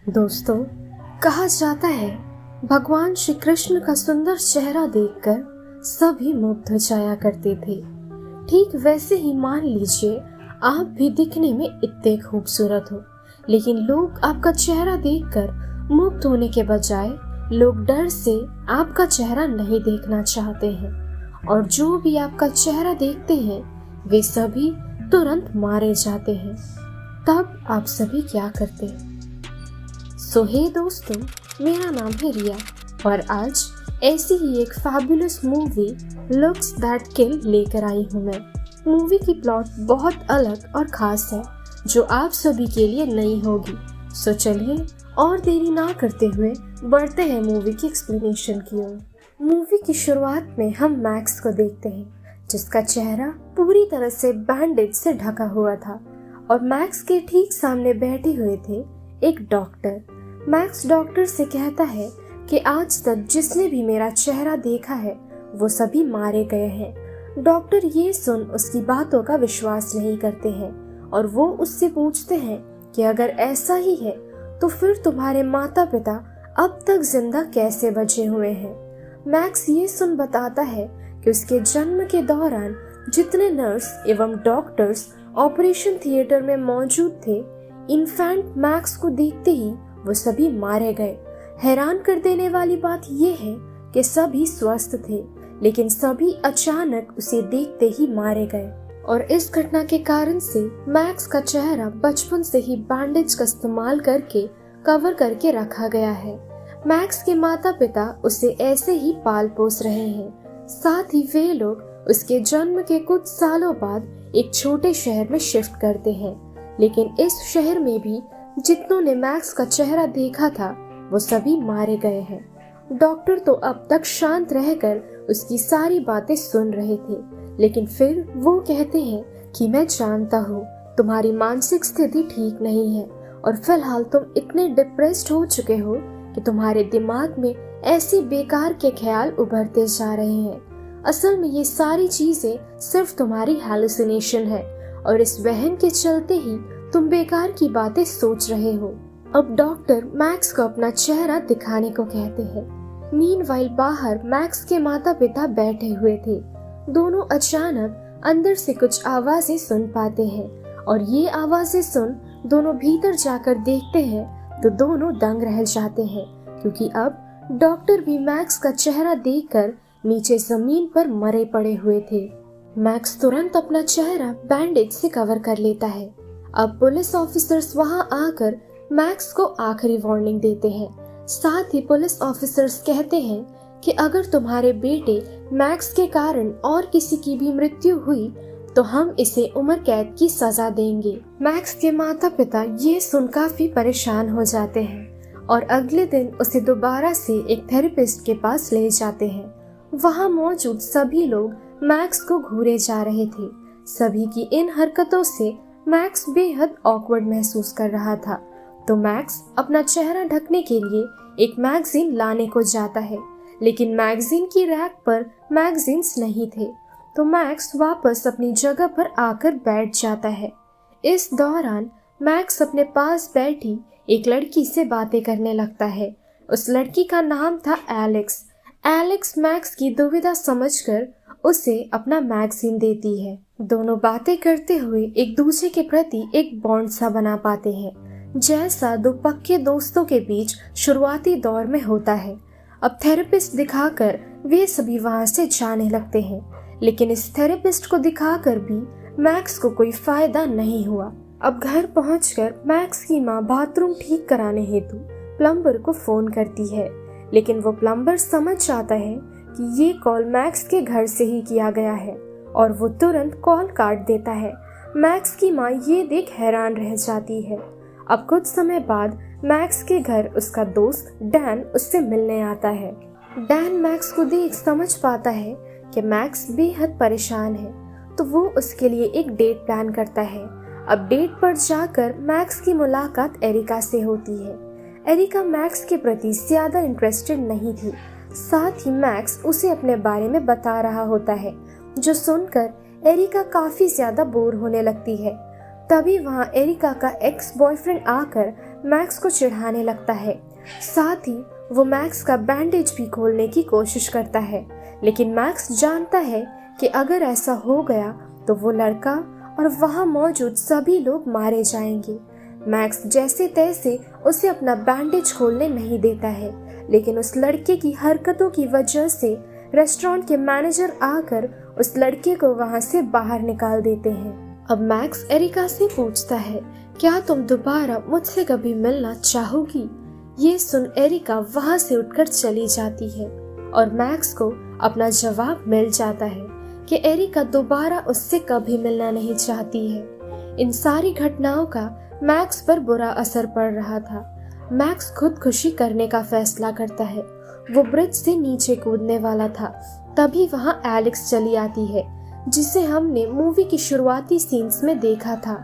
दोस्तों, कहा जाता है भगवान श्री कृष्ण का सुंदर चेहरा देखकर सभी मुग्ध हो जाया करते थे। ठीक वैसे ही मान लीजिए आप भी दिखने में इतने खूबसूरत हो, लेकिन लोग आपका चेहरा देखकर मुग्ध होने के बजाय लोग डर से आपका चेहरा नहीं देखना चाहते हैं, और जो भी आपका चेहरा देखते हैं वे सभी तुरंत मारे जाते हैं। तब आप सभी क्या करते हैं? हे दोस्तों, मेरा नाम है रिया और आज ऐसी ही एक fabulous movie looks that kill लेकर आई हूँ मैं। मूवी की प्लॉट बहुत अलग और खास है जो आप सभी के लिए नई होगी। चलिए और देरी ना करते हुए बढ़ते हैं मूवी की एक्सप्लेनेशन की ओर। मूवी की शुरुआत में हम मैक्स को देखते हैं जिसका चेहरा पूरी तरह से बैंडेज से ढका हुआ था और मैक्स के ठीक सामने बैठे हुए थे एक डॉक्टर। मैक्स डॉक्टर से कहता है कि आज तक जिसने भी मेरा चेहरा देखा है वो सभी मारे गए हैं। डॉक्टर ये सुन उसकी बातों का विश्वास नहीं करते हैं और वो उससे पूछते हैं कि अगर ऐसा ही है तो फिर तुम्हारे माता पिता अब तक जिंदा कैसे बचे हुए हैं। मैक्स ये सुन बताता है कि उसके जन्म के दौरान जितने नर्स एवं डॉक्टर्स ऑपरेशन थिएटर में मौजूद थे, इन्फेंट मैक्स को देखते ही वो सभी मारे गए। हैरान कर देने वाली बात यह है कि सभी स्वस्थ थे, लेकिन सभी अचानक उसे देखते ही मारे गए। और इस घटना के कारण से मैक्स का चेहरा बचपन से ही बैंडेज का इस्तेमाल करके कवर करके रखा गया है। मैक्स के माता पिता उसे ऐसे ही पाल पोस रहे हैं। साथ ही वे लोग उसके जन्म के कुछ सालों बाद एक छोटे शहर में शिफ्ट करते हैं, लेकिन इस शहर में भी जितनों ने मैक्स का चेहरा देखा था वो सभी मारे गए हैं। डॉक्टर तो अब तक शांत रहकर उसकी सारी बातें सुन रहे थे, लेकिन फिर वो कहते हैं कि मैं जानता हूँ तुम्हारी मानसिक स्थिति ठीक नहीं है और फिलहाल तुम इतने डिप्रेस्ड हो चुके हो कि तुम्हारे दिमाग में ऐसे बेकार के ख्याल उभरते जा रहे हैं। असल में ये सारी चीजें सिर्फ तुम्हारी हैलुसिनेशन है और इस वहम के चलते ही तुम बेकार की बातें सोच रहे हो। अब डॉक्टर मैक्स को अपना चेहरा दिखाने को कहते हैं। मीनवाइल बाहर मैक्स के माता पिता बैठे हुए थे। दोनों अचानक अंदर से कुछ आवाजें सुन पाते हैं और ये आवाजें सुन दोनों भीतर जाकर देखते हैं तो दोनों दंग रह जाते हैं, क्योंकि अब डॉक्टर भी मैक्स का चेहरा देखकर नीचे जमीन पर मरे पड़े हुए थे। मैक्स तुरंत अपना चेहरा बैंडेज से कवर कर लेता है। अब पुलिस ऑफिसर्स वहां आकर मैक्स को आखिरी वार्निंग देते हैं। साथ ही पुलिस ऑफिसर्स कहते हैं कि अगर तुम्हारे बेटे मैक्स के कारण और किसी की भी मृत्यु हुई तो हम इसे उम्र कैद की सजा देंगे। मैक्स के माता पिता ये सुन काफी परेशान हो जाते हैं और अगले दिन उसे दोबारा से एक थेरेपिस्ट के पास ले जाते हैं। वहां मौजूद सभी लोग मैक्स को घूरे जा रहे थे। सभी की इन हरकतों से मैक्स बेहद ऑकवर्ड महसूस कर रहा था, तो मैक्स अपना चेहरा ढकने के लिए एक मैगजीन लाने को जाता है, लेकिन मैगजीन की रैक पर मैगजीन्स नहीं थे, तो मैक्स वापस अपनी जगह पर आकर बैठ जाता है। इस दौरान मैक्स अपने पास बैठी एक लड़की से बातें करने लगता है। उस लड़की का नाम था एलेक्स। एलेक्स मैक्स की दुविधा समझकर उसे अपना मैगजीन देती है। दोनों बातें करते हुए एक दूसरे के प्रति एक बॉन्ड सा बना पाते हैं, जैसा दो पक्के दोस्तों के बीच शुरुआती दौर में होता है। अब थेरेपिस्ट दिखाकर वे सभी वहां से जाने लगते हैं, लेकिन इस थेरेपिस्ट को दिखाकर भी मैक्स को कोई फायदा नहीं हुआ। अब घर पहुंचकर मैक्स की माँ बाथरूम ठीक कराने हेतु प्लम्बर को फोन करती है, लेकिन वो प्लम्बर समझ जाता है कि ये कॉल मैक्स के घर से ही किया गया है और वो तुरंत कॉल काट देता है। मैक्स की माँ ये देख हैरान रह जाती है। अब कुछ समय बाद मैक्स के घर उसका दोस्त डैन उससे मिलने आता है। डैन मैक्स को देख समझ पाता है कि मैक्स बेहद परेशान है, तो वो उसके लिए एक डेट प्लान करता है। अब डेट पर जाकर मैक्स की मुलाकात एरिका से होती है। एरिका मैक्स के प्रति ज्यादा इंटरेस्टेड नहीं थी। साथ ही मैक्स उसे अपने बारे में बता रहा होता है, जो सुनकर एरिका काफी ज्यादा बोर होने लगती है। तभी वहाँ एरिका का एक्स बॉयफ्रेंड आकर मैक्स को चिढ़ाने लगता है। साथ ही वो मैक्स का बैंडेज भी खोलने की कोशिश करता है, लेकिन मैक्स जानता है कि अगर ऐसा हो गया तो वो लड़का और वहाँ मौजूद सभी लोग मारे जाएंगे। मैक्स जैसे तैसे उसे अपना बैंडेज खोलने नहीं देता है, लेकिन उस लड़के की हरकतों की वजह से रेस्टोरेंट के मैनेजर आकर उस लड़के को वहाँ से बाहर निकाल देते हैं। अब मैक्स एरिका से पूछता है, क्या तुम दोबारा मुझसे कभी मिलना चाहोगी? ये सुन एरिका वहाँ से उठकर चली जाती है और मैक्स को अपना जवाब मिल जाता है कि एरिका दोबारा उससे कभी मिलना नहीं चाहती है। इन सारी घटनाओं का मैक्स पर बुरा असर पड़ रहा था। मैक्स खुदकुशी करने का फैसला करता है। वो ब्रिज से नीचे कूदने वाला था, तभी वहाँ एलेक्स चली आती है, जिसे हमने मूवी की शुरुआती सीन्स में देखा था।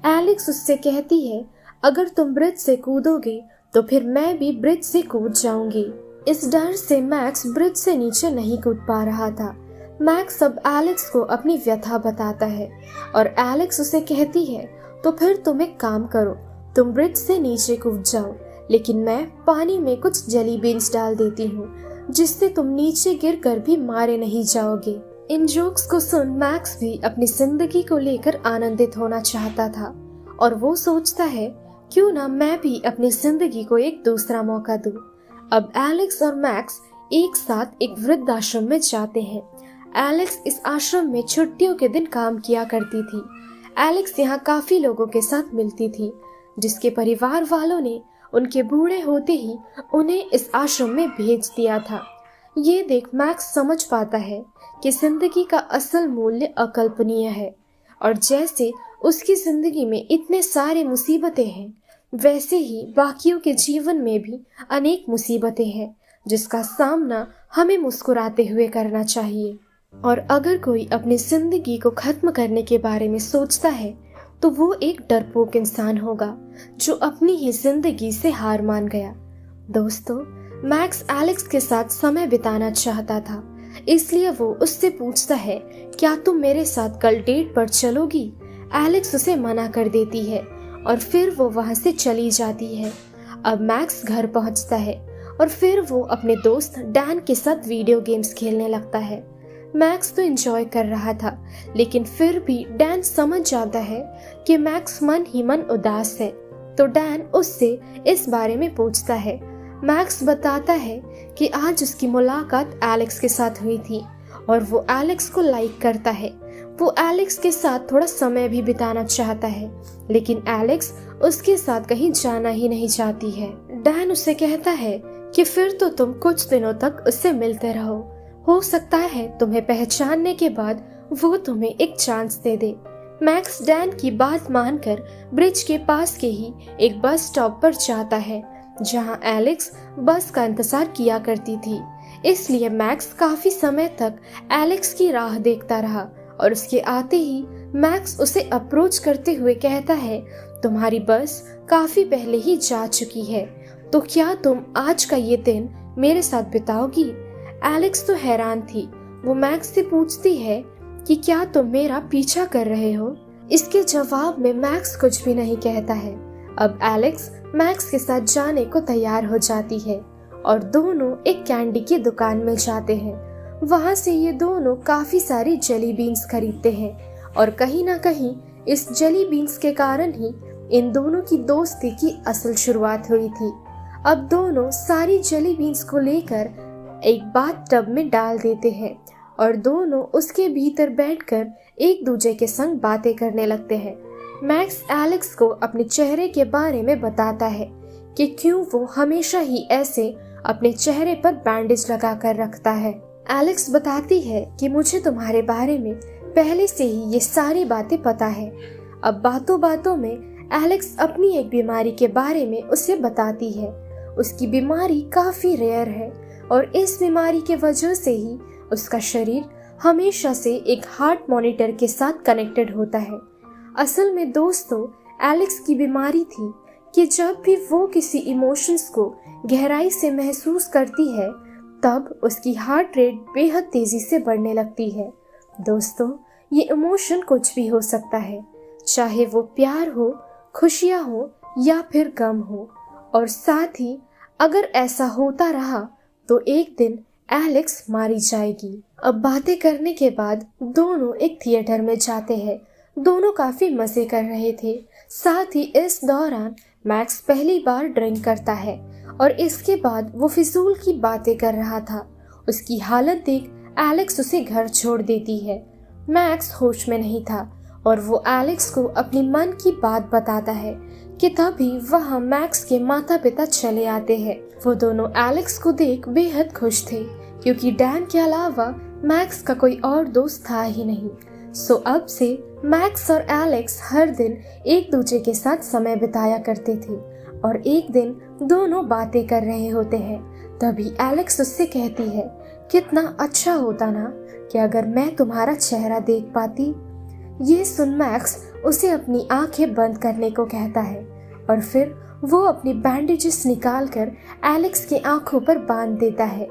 एलेक्स उससे कहती है, अगर तुम ब्रिज से कूदोगे तो फिर मैं भी ब्रिज से कूद जाऊंगी। इस डर से मैक्स ब्रिज से नीचे नहीं कूद पा रहा था। मैक्स अब एलेक्स को अपनी व्यथा बताता है और एलेक्स उसे कहती है, तो फिर तुम एक काम करो, तुम ब्रिज से नीचे कूद जाओ, लेकिन मैं पानी में कुछ जेली बीन्स डाल देती हूँ, जिससे तुम नीचे गिरकर भी मारे नहीं जाओगे। इन जोक्स को सुन मैक्स भी अपनी जिंदगी को लेकर आनंदित होना चाहता था और वो सोचता है, क्यों ना मैं भी अपनी जिंदगी को एक दूसरा मौका दूं। अब एलेक्स और मैक्स एक साथ एक वृद्धाश्रम में जाते हैं। एलेक्स इस आश्रम में छुट्टियों के दिन काम किया करती थी। एलेक्स यहाँ काफी लोगों के साथ मिलती थी, जिसके परिवार वालों ने उनके बूढ़े होते ही उन्हें इस आश्रम में भेज दिया था। ये देख मैक्स समझ पाता है कि जिंदगी का असल मूल्य अकल्पनीय है और जैसे उसकी जिंदगी में इतने सारे मुसीबतें हैं, वैसे ही बाकियों के जीवन में भी अनेक मुसीबतें हैं, जिसका सामना हमें मुस्कुराते हुए करना चाहिए। और अगर कोई अपनी जिंदगी को खत्म करने के बारे में सोचता है तो वो एक डरपोक इंसान होगा जो अपनी ही जिंदगी से हार मान गया। दोस्तों, मैक्स एलेक्स के साथ समय बिताना चाहता था, इसलिए वो उससे पूछता है, क्या तुम मेरे साथ कल डेट पर चलोगी? एलेक्स उसे मना कर देती है और फिर वो वहां से चली जाती है। अब मैक्स घर पहुंचता है और फिर वो अपने दोस्त डैन के साथ वीडियो गेम्स खेलने लगता है। मैक्स तो एंजॉय कर रहा था, लेकिन फिर भी डैन समझ जाता है कि मैक्स मन ही मन उदास है, तो डैन उससे इस बारे में पूछता है। मैक्स बताता है कि आज उसकी मुलाकात एलेक्स के साथ हुई थी और वो एलेक्स को लाइक करता है। वो एलेक्स के साथ थोड़ा समय भी बिताना चाहता है, लेकिन एलेक्स उसके साथ कहीं जाना ही नहीं चाहती है। डैन उसे कहता है कि फिर तो तुम कुछ दिनों तक उससे मिलते रहो, हो सकता है तुम्हें पहचानने के बाद वो तुम्हें एक चांस दे दे। मैक्स डैन की बात मानकर ब्रिज के पास के ही एक बस स्टॉप पर जाता है, जहां एलेक्स बस का इंतजार किया करती थी। इसलिए मैक्स काफी समय तक एलेक्स की राह देखता रहा और उसके आते ही मैक्स उसे अप्रोच करते हुए कहता है, तुम्हारी बस काफी पहले ही जा चुकी है, तो क्या तुम आज का ये दिन मेरे साथ बिताओगी? एलेक्स तो हैरान थी। वो मैक्स से पूछती है कि क्या तुम मेरा पीछा कर रहे हो? इसके जवाब में मैक्स कुछ भी नहीं कहता है। अब एलेक्स मैक्स के साथ जाने को तैयार हो जाती है और दोनों एक कैंडी की दुकान में जाते हैं। वहां से ये दोनों काफी सारी जेली बीन्स खरीदते हैं और कहीं ना कहीं इस जेली बीन्स के कारण ही इन दोनों की दोस्ती की असल शुरुआत हुई थी। अब दोनों सारी जेली बीन्स को लेकर एक बाथ टब में डाल देते हैं और दोनों उसके भीतर बैठकर एक दूसरे के संग बातें करने लगते हैं। मैक्स एलेक्स को अपने चेहरे के बारे में बताता है कि क्यों वो हमेशा ही ऐसे अपने चेहरे पर बैंडेज लगा कर रखता है। एलेक्स बताती है कि मुझे तुम्हारे बारे में पहले से ही ये सारी बातें पता है। अब बातों बातों में एलेक्स अपनी एक बीमारी के बारे में उसे बताती है। उसकी बीमारी काफी रेयर है और इस बीमारी के वजह से ही उसका शरीर हमेशा से एक हार्ट मॉनिटर के साथ कनेक्टेड होता है। असल में दोस्तों, एलेक्स की बीमारी थी कि जब भी वो किसी इमोशंस को गहराई से महसूस करती है, तब उसकी हार्ट रेट बेहद तेजी से बढ़ने लगती है। दोस्तों, ये इमोशन कुछ भी हो सकता है, चाहे वो प्यार हो, खुशियाँ हो या फिर गम हो, और साथ ही अगर ऐसा होता रहा तो एक दिन एलेक्स मारी जाएगी। अब बातें करने के बाद दोनों एक थिएटर में जाते हैं। दोनों काफी मजे कर रहे थे। साथ ही इस दौरान मैक्स पहली बार ड्रिंक करता है और इसके बाद वो फिजूल की बातें कर रहा था। उसकी हालत देख एलेक्स उसे घर छोड़ देती है। मैक्स होश में नहीं था और वो एलेक्स को अपनी मन की बात बताता है कि तभी वहाँ मैक्स के माता पिता चले आते हैं। वो दोनों एलेक्स को देख बेहद खुश थे क्योंकि डैन के अलावा मैक्स का कोई और दोस्त था ही नहीं। सो अब से मैक्स और एलेक्स हर दिन एक दूसरे के साथ समय बिताया करते थे और एक दिन दोनों बातें कर रहे होते हैं। तभी एलेक्स उससे कहती है, कितना अच्छा होता ना कि अगर मैं तुम्हारा चेहरा देख पाती। ये सुन मैक्स उसे अपनी आंखें बंद करने को कहता है और फिर वो अपनी बैंडेजेस निकालकर एलेक्स की आंखों पर बांध देता है।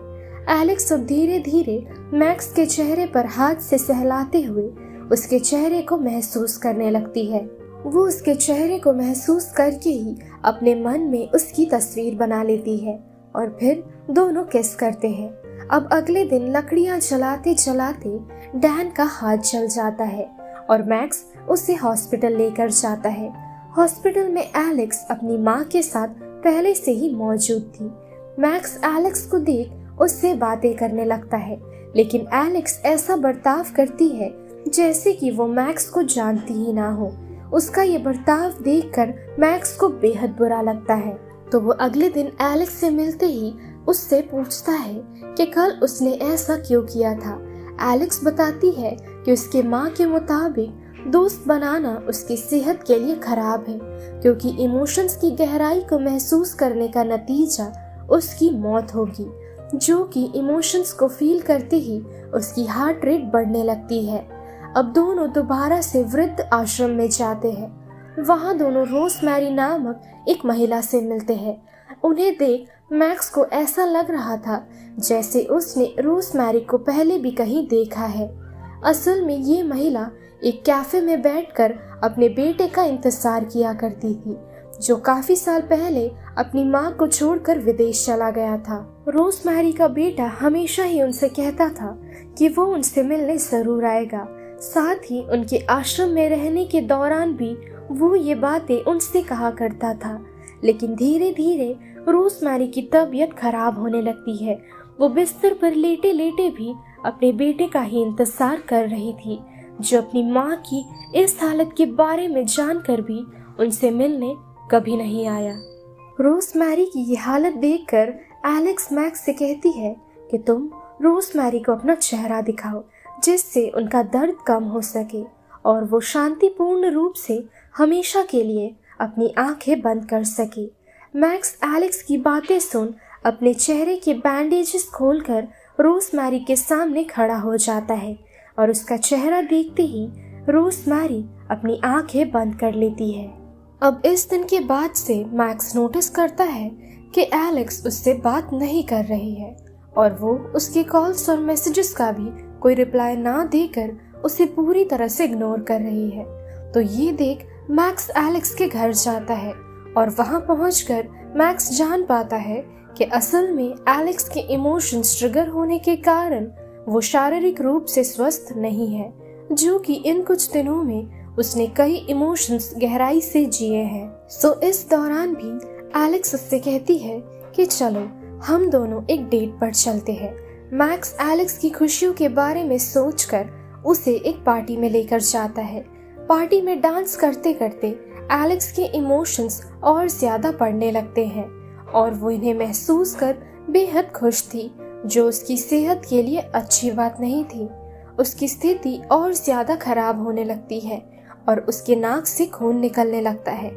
एलेक्स अब धीरे धीरे मैक्स के चेहरे पर हाथ से सहलाते हुए उसके चेहरे को महसूस करने लगती है। वो उसके चेहरे को महसूस करके ही अपने मन में उसकी तस्वीर बना लेती है और फिर दोनों किस करते हैं। अब अगले दिन लकड़ियां जलाते जलाते डैन का हाथ जल जाता है और मैक्स उसे हॉस्पिटल लेकर जाता है। हॉस्पिटल में एलेक्स अपनी माँ के साथ पहले से ही मौजूद थी। मैक्स एलेक्स को देख उससे बातें करने लगता है, लेकिन एलेक्स ऐसा बर्ताव करती है जैसे कि वो मैक्स को जानती ही ना हो। उसका ये बर्ताव देखकर मैक्स को बेहद बुरा लगता है, तो वो अगले दिन एलेक्स से मिलते ही उससे पूछता है कि कल उसने ऐसा क्यों किया था। एलेक्स बताती है कि उसके माँ के मुताबिक दोस्त बनाना उसकी सेहत के लिए खराब है क्योंकि इमोशंस की गहराई को महसूस करने का नतीजा उसकी मौत होगी, जो कि इमोशंस को फील करते ही उसकी हार्ट रेट बढ़ने लगती है। अब दोनों दोबारा से वृद्ध आश्रम में जाते हैं। वहाँ दोनों रोजमैरी नामक एक महिला से मिलते हैं। उन्हें देख मैक्स को ऐसा लग रहा था जैसे उसने रोजमैरी को पहले भी कहीं देखा है। असल में ये महिला एक कैफे में बैठकर अपने बेटे का इंतजार किया करती थी, जो काफी साल पहले अपनी माँ को छोड़कर विदेश चला गया था। रोजमैरी का बेटा हमेशा ही उनसे कहता था कि वो उनसे मिलने जरूर आएगा। साथ ही उनके आश्रम में रहने के दौरान भी वो ये बातें उनसे कहा करता था, लेकिन धीरे धीरे रोजमैरी की तबीयत खराब होने लगती है। वो बिस्तर पर लेटे लेटे भी अपने बेटे का ही इंतजार कर रही थी, जो अपनी माँ की इस हालत के बारे में जानकर भी उनसे मिलने कभी नहीं आया। रोजमैरी की ये हालत देखकर एलेक्स मैक्स से कहती है कि तुम रोजमैरी को अपना चेहरा दिखाओ जिससे उनका दर्द कम हो सके और वो शांतिपूर्ण रूप से हमेशा के लिए अपनी आंखें बंद कर सके। मैक्स एलेक्स की बातें सुन अपने चेहरे के बैंडेजेस खोलकर रोजमैरी के सामने खड़ा हो जाता है और उसका चेहरा देखते ही रोजमैरी अपनी आंखें बंद कर लेती है। अब इस दिन के बाद से मैक्स नोटिस करता है कि एलेक्स उससे बात नहीं कर रही है और वो उसके कॉल्स और मैसेजेस का भी कोई रिप्लाई ना देकर उसे पूरी तरह से इग्नोर कर रही है। तो ये देख मैक्स एलेक्स के घर जाता है और वहां पहुंचकर मैक्स जान पाता है कि असल में एलेक्स के इमोशंस ट्रिगर होने के कारण वो शारीरिक रूप से स्वस्थ नहीं है, जो कि इन कुछ दिनों में उसने कई इमोशंस गहराई से जिए हैं। सो इस दौरान भी एलेक्स उससे कहती है कि चलो हम दोनों एक डेट पर चलते हैं। मैक्स एलेक्स की खुशियों के बारे में सोचकर उसे एक पार्टी में लेकर जाता है। पार्टी में डांस करते करते एलेक्स के इमोशंस और ज्यादा बढ़ने लगते हैं और वो इन्हें महसूस कर बेहद खुश थी, जो उसकी सेहत के लिए अच्छी बात नहीं थी। उसकी स्थिति और ज्यादा खराब होने लगती है और उसके नाक से खून निकलने लगता है।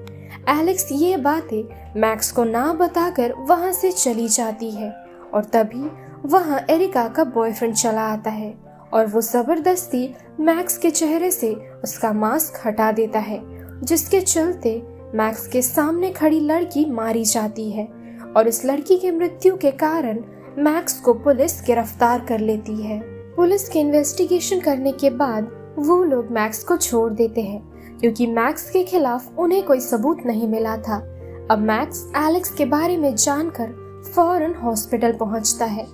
एलेक्स ये बातें मैक्स को ना बताकर वहां से चली जाती है और तभी वहां एरिका का बॉयफ्रेंड चला आता है और वो जबरदस्ती मैक्स के चेहरे से उसका मास्क हटा देता है, जिसके चलते मैक्स के सामने खड़ी लड़की मारी जाती है और इस लड़की की मृत्यु के कारण मैक्स को पुलिस गिरफ्तार कर लेती है। पुलिस के इन्वेस्टिगेशन करने के बाद वो लोग मैक्स को छोड़ देते हैं क्योंकि मैक्स के खिलाफ उन्हें कोई सबूत नहीं मिला था। अब मैक्स एलेक्स के बारे में जानकर फौरन हॉस्पिटल पहुंचता है।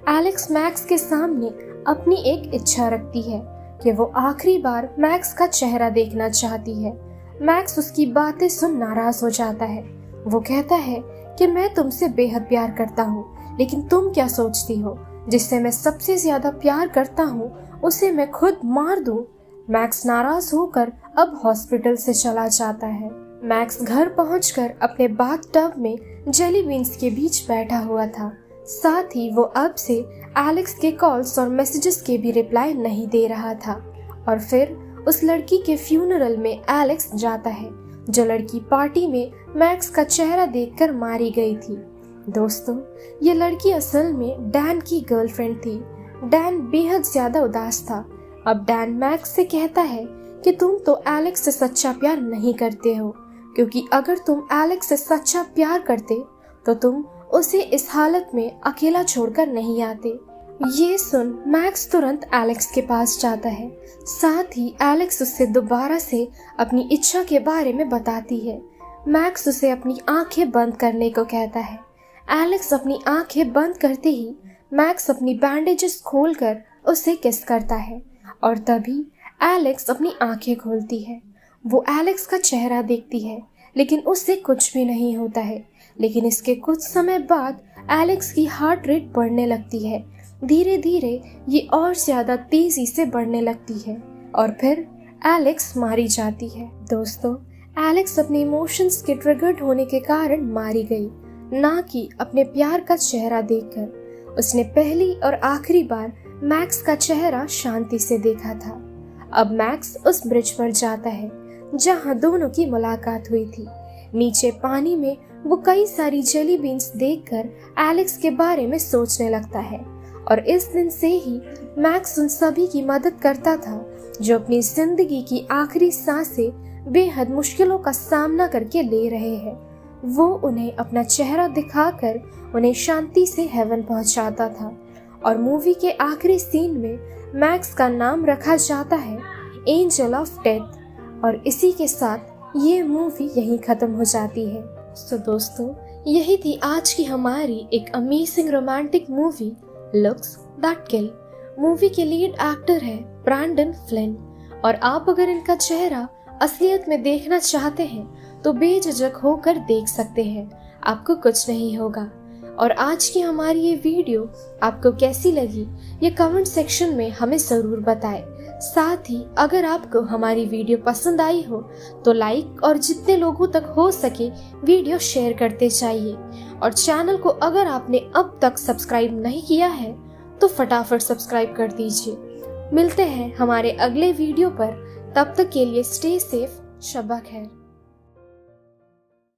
एलेक्स मैक्स के सामने अपनी एक इच्छा रखती है कि वो आखिरी बार मैक्स का चेहरा देखना चाहती है। मैक्स उसकी बातें सुन नाराज हो जाता है। वो कहता है कि मैं तुमसे बेहद प्यार करता हूँ, लेकिन तुम क्या सोचती हो, जिससे मैं सबसे ज्यादा प्यार करता हूँ उसे मैं खुद मार दूँ। मैक्स नाराज होकर अब हॉस्पिटल से चला जाता है। मैक्स घर पहुंचकर अपने बाथटब में जेली बीन्स के बीच बैठा हुआ था। साथ ही वो अब से एलेक्स के कॉल्स और मैसेजेस के भी रिप्लाई नहीं दे रहा था। और फिर उस लड़की के फ्यूनरल में एलेक्स जाता है, जो लड़की पार्टी में मैक्स का चेहरा देखकर मारी गई थी। दोस्तों, ये लड़की असल में डैन की गर्लफ्रेंड थी। डैन बेहद ज्यादा उदास था। अब डैन मैक्स से कहता है कि तुम तो एलेक्स से सच्चा प्यार नहीं करते हो, क्योंकि अगर तुम एलेक्स से सच्चा प्यार करते तो तुम उसे इस हालत में अकेला छोड़कर नहीं आते। ये सुन मैक्स तुरंत एलेक्स के पास जाता है। साथ ही एलेक्स उससे दोबारा से अपनी इच्छा के बारे में बताती है। मैक्स उसे अपनी आंखें बंद करने को कहता है। एलेक्स अपनी आंखें बंद करते ही मैक्स अपनी बैंडेजेस खोलकर उसे किस करता है और तभी एलेक्स अपनी आंखें खोलती है। वो एलेक्स का चेहरा देखती है, लेकिन उससे कुछ भी नहीं होता है। लेकिन इसके कुछ समय बाद एलेक्स की हार्ट रेट बढ़ने लगती है। धीरे धीरे ये और ज्यादा तेजी से बढ़ने लगती है और फिर एलेक्स मारी जाती है। दोस्तों, एलेक्स अपने इमोशंस के ट्रिगर्ड होने के कारण मारी गई, ना कि अपने प्यार का चेहरा देखकर। उसने पहली और आखिरी बार मैक्स का चेहरा शांति से देखा था। अब मैक्स उस ब्रिज पर जाता है जहां दोनों की मुलाकात हुई थी। नीचे पानी में वो कई सारी जेली बीन्स देखकर एलेक्स के बारे में सोचने लगता है और इस दिन से ही मैक्स उन सभी की मदद करता था जो अपनी जिंदगी की आखिरी सांसें बेहद मुश्किलों का सामना करके ले रहे हैं। वो उन्हें अपना चेहरा दिखाकर उन्हें शांति से हेवन पहुंचाता था और मूवी के आखिरी सीन में मैक्स का नाम रखा जाता है एंजल ऑफ डेथ। और इसी के साथ ये मूवी यहीं खत्म हो जाती है। तो दोस्तों, यही थी आज की हमारी एक amazing romantic movie looks that kill. Movie के लीड एक्टर है ब्रैंडन फ्लिन और आप अगर इनका चेहरा असलियत में देखना चाहते हैं तो बेझिझक होकर देख सकते हैं, आपको कुछ नहीं होगा। और आज की हमारी ये वीडियो आपको कैसी लगी ये कमेंट सेक्शन में हमें जरूर बताएं। साथ ही अगर आपको हमारी वीडियो पसंद आई हो तो लाइक और जितने लोगों तक हो सके वीडियो शेयर करते जाइए। और चैनल को अगर आपने अब तक सब्सक्राइब नहीं किया है तो फटाफट सब्सक्राइब कर दीजिए। मिलते हैं हमारे अगले वीडियो पर, तब तक के लिए स्टे सेफ, शब्बा खैर।